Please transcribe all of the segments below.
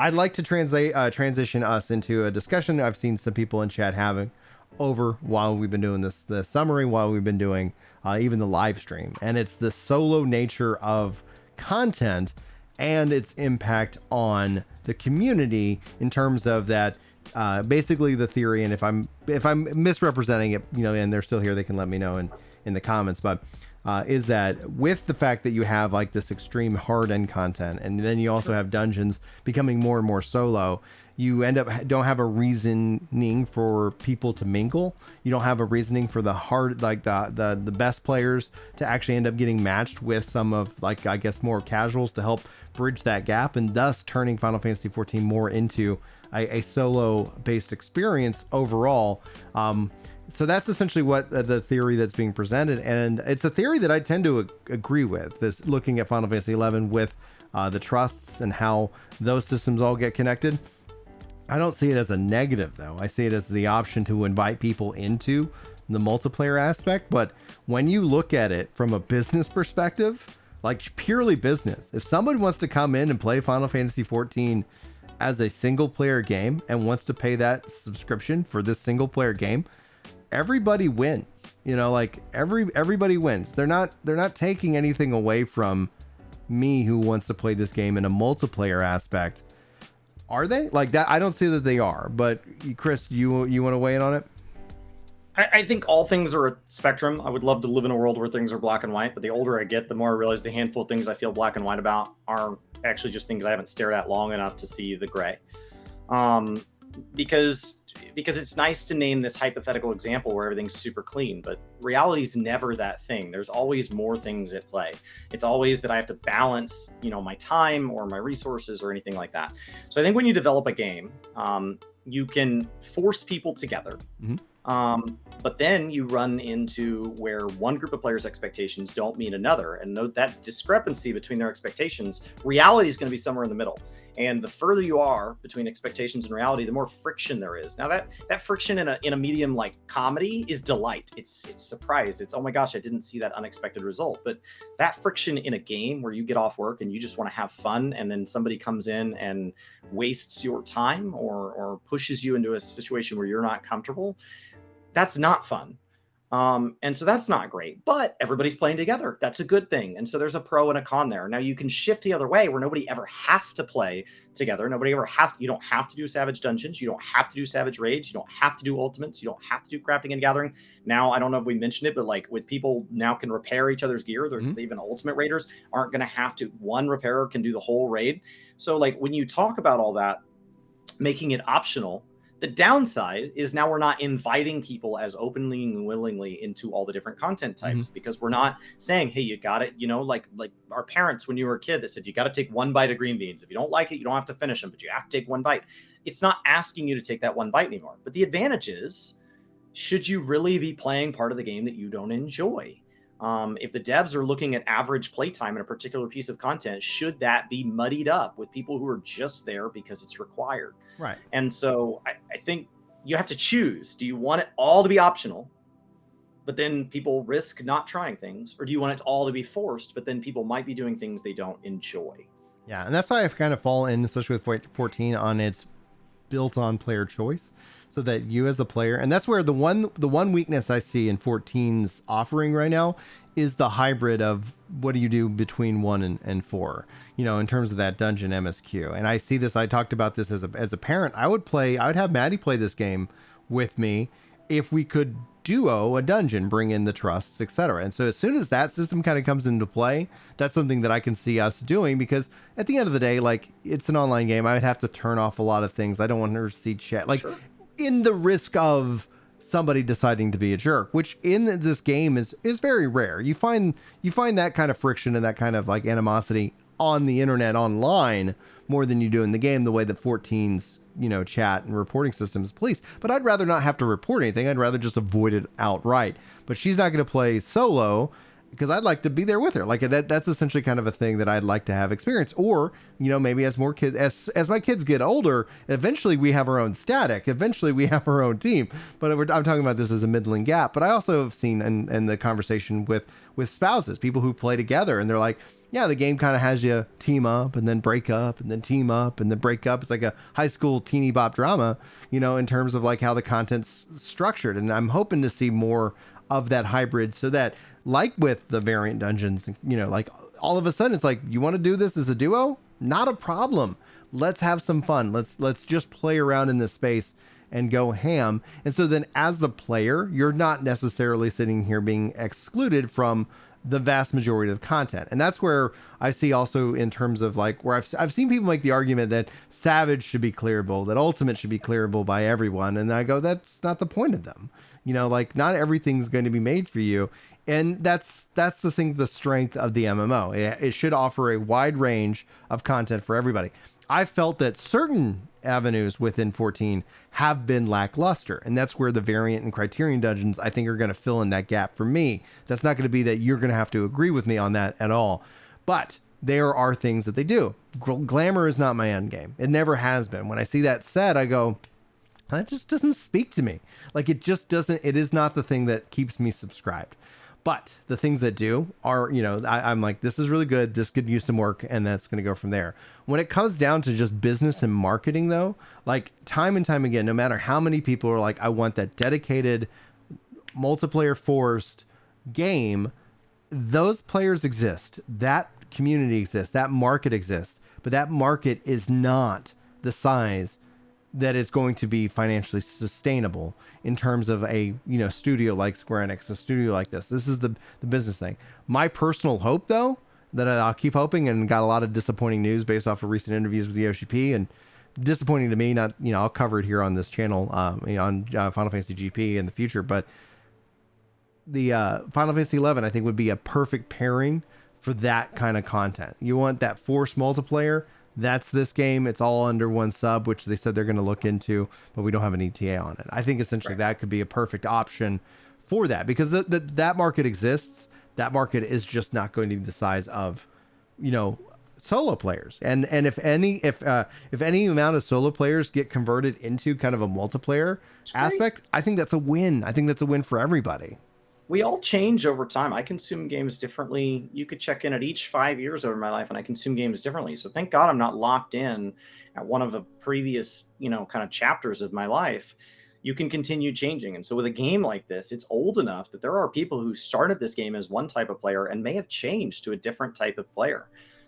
I'd like to transition us into a discussion I've seen some people in chat having over while we've been doing the summary, while we've been doing even the live stream. And it's the solo nature of content and its impact on the community in terms of that. Basically the theory, and if I'm misrepresenting it, and they're still here, they can let me know in the comments, but is that with the fact that you have like this extreme hard end content, and then you also have dungeons becoming more and more solo, you end up don't have a reasoning for people to mingle. You don't have a reasoning for the hard, like the best players to actually end up getting matched with some of, like, I guess, more casuals to help bridge that gap, and thus turning Final Fantasy XIV more into a solo based experience overall. So that's essentially what the theory that's being presented, and it's a theory that I tend to agree with. This looking at Final Fantasy XI with the trusts and how those systems all get connected. I don't see it as a negative, though. I see it as the option to invite people into the multiplayer aspect. But when you look at it from a business perspective, like purely business, if somebody wants to come in and play Final Fantasy XIV as a single player game and wants to pay that subscription for this single player game, everybody wins. Like everybody wins. They're not taking anything away from me who wants to play this game in a multiplayer aspect. Are they? Like that? I don't see that they are. But Chris, you want to weigh in on it? I think all things are a spectrum. I would love to live in a world where things are black and white, but the older I get, the more I realize the handful of things I feel black and white about are actually just things I haven't stared at long enough to see the gray. Because it's nice to name this hypothetical example where everything's super clean, but reality is never that thing. There's always more things at play. It's always that I have to balance, my time or my resources or anything like that. So I think when you develop a game, you can force people together. Mm-hmm. But then you run into where one group of players' expectations don't meet another, and that discrepancy between their expectations, reality is going to be somewhere in the middle. And the further you are between expectations and reality, the more friction there is. Now that friction in a medium like comedy is delight. It's surprise. It's, oh my gosh, I didn't see that unexpected result. But that friction in a game where you get off work and you just want to have fun, and then somebody comes in and wastes your time or pushes you into a situation where you're not comfortable, that's not fun. And so that's not great, but everybody's playing together. That's a good thing. And so there's a pro and a con there. Now you can shift the other way where nobody ever has to play together. You don't have to do savage dungeons. You don't have to do savage raids. You don't have to do ultimates. You don't have to do crafting and gathering. Now, I don't know if we mentioned it, but like with people now can repair each other's gear. Even ultimate raiders aren't going to have to. One repairer can do the whole raid. So like when you talk about all that, making it optional, the downside is now we're not inviting people as openly and willingly into all the different content types, because we're not saying, hey, you got it. Like our parents, when you were a kid, that said, you got to take one bite of green beans. If you don't like it, you don't have to finish them, but you have to take one bite. It's not asking you to take that one bite anymore. But the advantage is, should you really be playing part of the game that you don't enjoy? If the devs are looking at average playtime in a particular piece of content, should that be muddied up with people who are just there because it's required? Right. And so I think you have to choose. Do you want it all to be optional, but then people risk not trying things? Or do you want it all to be forced, but then people might be doing things they don't enjoy? Yeah, and that's why I've kind of fallen in, especially with 14, on its built-on player choice, so that you as the player, and that's where the one weakness I see in 14's offering right now is the hybrid of what do you do between 1 and 4, in terms of that dungeon MSQ. And I see this, I talked about this as a parent. I would have Maddie play this game with me if we could duo a dungeon, bring in the trusts, etc. And so as soon as that system kind of comes into play, that's something that I can see us doing, because at the end of the day, like, it's an online game. I would have to turn off a lot of things. I don't want her to see chat, like, sure, in the risk of somebody deciding to be a jerk, which in this game is very rare. You find that kind of friction and that kind of like animosity on the internet online more than you do in the game, the way that 14's chat and reporting systems police. But I'd rather not have to report anything. I'd rather just avoid it outright. But she's not going to play solo, because I'd like to be there with her. Like that's essentially kind of a thing that I'd like to have experience. Or, maybe as more kids, as my kids get older, eventually we have our own static. Eventually we have our own team. But I'm talking about this as a middling gap. But I also have seen in the conversation with spouses, people who play together, and they're like, yeah, the game kind of has you team up and then break up and then team up and then break up. It's like a high school teeny bop drama, in terms of like how the content's structured. And I'm hoping to see more of that hybrid, so that, like with the variant dungeons, like all of a sudden it's like, you want to do this as a duo? Not a problem. Let's have some fun. Let's just play around in this space and go ham. And so then as the player, you're not necessarily sitting here being excluded from the vast majority of content. And that's where I see also in terms of like where I've seen people make the argument that Savage should be clearable, that Ultimate should be clearable by everyone. And I go, that's not the point of them. Like not everything's going to be made for you. And that's the thing, the strength of the MMO. It should offer a wide range of content for everybody. I felt that certain avenues within 14 have been lackluster, and that's where the variant and criterion dungeons, I think, are going to fill in that gap for me. That's not going to be that you're going to have to agree with me on that at all, but there are things that they do. Glamour is not my end game. It never has been. When I see that said, I go, that just doesn't speak to me. Like it just doesn't, it is not the thing that keeps me subscribed. But the things that do are, I'm like, this is really good. This could use some work, and that's going to go from there. When it comes down to just business and marketing, though, like time and time again, no matter how many people are like, I want that dedicated multiplayer forced game, those players exist. That community exists. That market exists. But that market is not the size that it's going to be financially sustainable in terms of a studio like Square Enix, a studio like this. This is the business thing. My personal hope, though, that I'll keep hoping, and got a lot of disappointing news based off of recent interviews with Yoshi P, and disappointing to me. Not I'll cover it here on this channel, on Final Fantasy GP in the future, but the Final Fantasy XI I think would be a perfect pairing for that kind of content. You want that forced multiplayer. That's this game. It's all under one sub, which they said they're going to look into, but we don't have an ETA on it. I think essentially that could be a perfect option for that, because that market exists. That market is just not going to be the size of, solo players. And if any amount of solo players get converted into kind of a multiplayer aspect, I think that's a win. I think that's a win for everybody. We all change over time. I consume games differently. You could check in at each 5 years over my life, and I consume games differently. So thank God I'm not locked in at one of the previous, kind of chapters of my life. You can continue changing. And so with a game like this, it's old enough that there are people who started this game as one type of player and may have changed to a different type of player.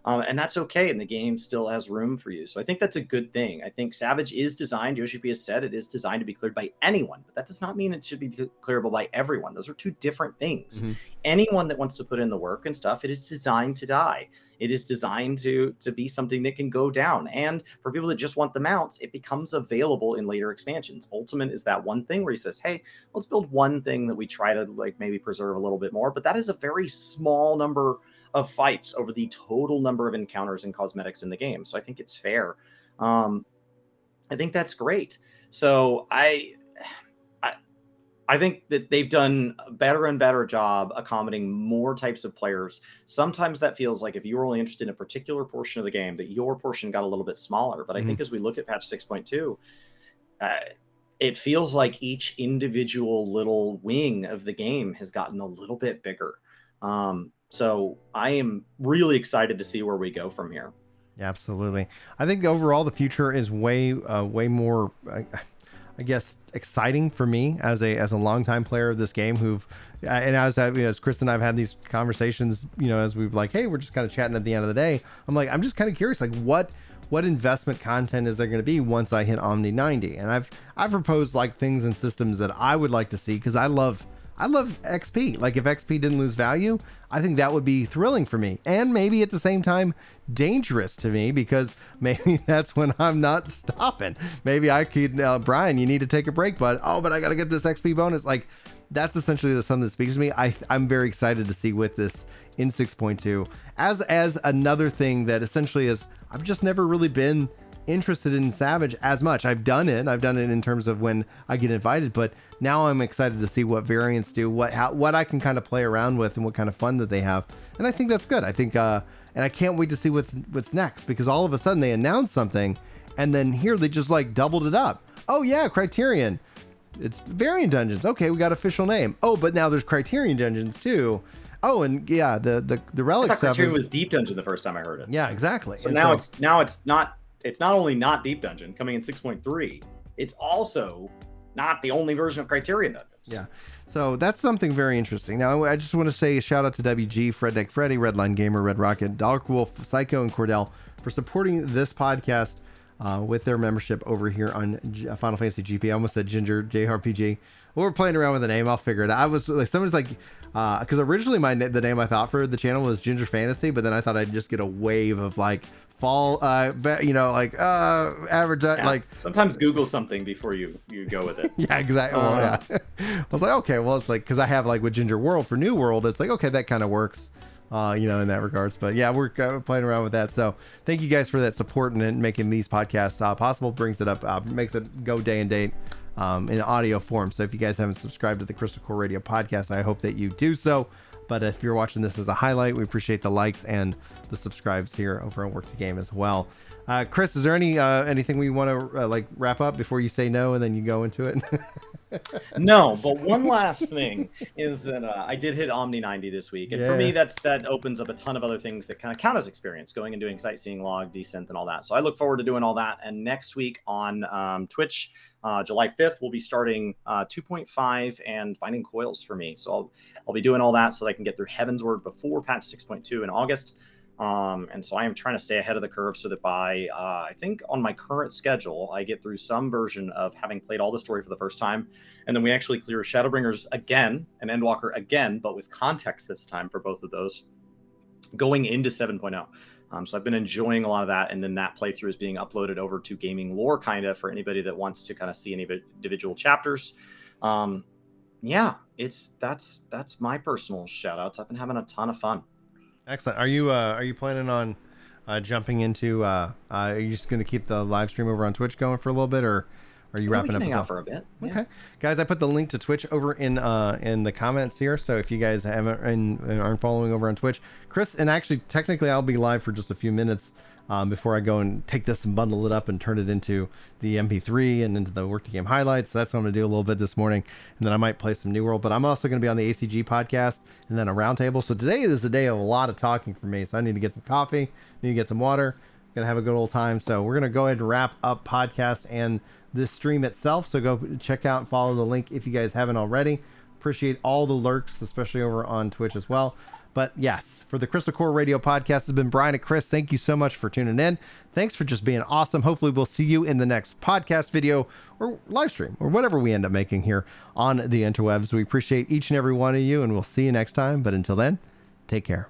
And that's okay. And the game still has room for you. So I think that's a good thing. I think Savage is designed, Yoshi P has said, it is designed to be cleared by anyone, but that does not mean it should be clearable by everyone. Those are two different things. Mm-hmm. Anyone that wants to put in the work and stuff, it is designed to die. It is designed to be something that can go down. And for people that just want the mounts, it becomes available in later expansions. Ultimate is that one thing where he says, hey, let's build one thing that we try to maybe preserve a little bit more. But that is a very small number of fights over the total number of encounters and cosmetics in the game. So I think it's fair. I think that's great. So I think that they've done a better and better job accommodating more types of players. Sometimes that feels like if you were only interested in a particular portion of the game, that your portion got a little bit smaller. But I think as we look at patch 6.2, it feels like each individual little wing of the game has gotten a little bit bigger. So I am really excited to see where we go from here. Yeah, absolutely. I think overall the future is way more, I guess, exciting for me as a longtime player of this game. And as Chris and I've had these conversations, as we've like, hey, we're just kind of chatting at the end of the day. I'm like, I'm just kind of curious, like what investment content is there going to be once I hit Omni 90? And I've proposed like things and systems that I would like to see, because I love XP. Like if XP didn't lose value, I think that would be thrilling for me, and maybe at the same time dangerous to me, because maybe that's when I'm not stopping. Maybe I could, Brian, you need to take a break, but I got to get this XP bonus. Like that's essentially the something that speaks to me. I'm very excited to see with this in 6.2 as another thing that essentially is, I've just never really been interested in Savage as much. I've done it in terms of when I get invited, but now I'm excited to see what variants do, what I can kind of play around with, and what kind of fun that they have. And I think that's good. I think and I can't wait to see what's next, because all of a sudden they announced something, and then here they just like doubled it up. Oh yeah, Criterion, it's Variant Dungeons. Okay, we got official name. Oh, but now there's Criterion Dungeons too. Oh, and yeah, the relic stuff. Criterion was Deep Dungeon the first time I heard it. Yeah, exactly. So now it's not only not Deep Dungeon coming in 6.3, it's also not the only version of Criterion Dungeons. Yeah. So that's something very interesting. Now, I just want to say a shout out to WG, Fredneck Freddy, Redline Gamer, Red Rocket, Dark Wolf, Psycho, and Cordell for supporting this podcast with their membership over here on Final Fantasy GP. I almost said Ginger JRPG. Well, we're playing around with the name. I'll figure it out. I was like, somebody's like, because originally the name I thought for the channel was Ginger Fantasy, but then I thought I'd just get a wave of like fall, average, yeah. like sometimes Google something before you go with it. Yeah, exactly. Well, yeah. I was like, okay, well, it's like, because I have like with Ginger World for New World, it's like, okay, that kind of works, in that regards. But yeah, we're playing around with that. So thank you guys for that support and making these podcasts possible. Brings it up, makes it go day and date in audio form. So if you guys haven't subscribed to the Crystal Core Radio podcast, I hope that you do so. But if you're watching this as a highlight, we appreciate the likes and the subscribes here over on Work to Game as well. Chris, is there anything we want to wrap up before you say no and then you go into it? No, but one last thing is that I did hit Omni 90 this week, and for me that opens up a ton of other things that kind of count as experience, going and doing sightseeing, log, descent, and all that. So I look forward to doing all that. And next week on Twitch, July 5th, we'll be starting 2.5 and Binding Coils for me. So I'll be doing all that so that I can get through Heavensward before patch 6.2 in August. And so I am trying to stay ahead of the curve so that by, I think on my current schedule, I get through some version of having played all the story for the first time. And then we actually clear Shadowbringers again and Endwalker again, but with context this time for both of those going into 7.0. So I've been enjoying a lot of that. And then that playthrough is being uploaded over to Gaming Lore kind of for anybody that wants to kind of see any individual chapters. Yeah, that's my personal shout outs. I've been having a ton of fun. Excellent. Are you planning on jumping into? Are you just going to keep the live stream over on Twitch going for a little bit, or are you wrapping up? Hang out for a bit. Yeah. Okay, guys, I put the link to Twitch over in the comments here. So if you guys haven't and aren't following over on Twitch, Chris, and actually technically I'll be live for just a few minutes before I go and take this and bundle it up and turn it into the MP3 and into the Work to Game highlights. So that's what I'm going to do a little bit this morning. And then I might play some New World, but I'm also going to be on the ACG podcast and then a roundtable. So today is the day of a lot of talking for me. So I need to get some coffee, need to get some water, going to have a good old time. So we're going to go ahead and wrap up podcast and this stream itself. So go check out and follow the link if you guys haven't already. Appreciate all the lurks, especially over on Twitch as well. But yes, for the Crystal Core Radio podcast has been Brian and Chris. Thank you so much for tuning in. Thanks for just being awesome. Hopefully we'll see you in the next podcast video or live stream or whatever we end up making here on the interwebs. We appreciate each and every one of you, and we'll see you next time. But until then, take care.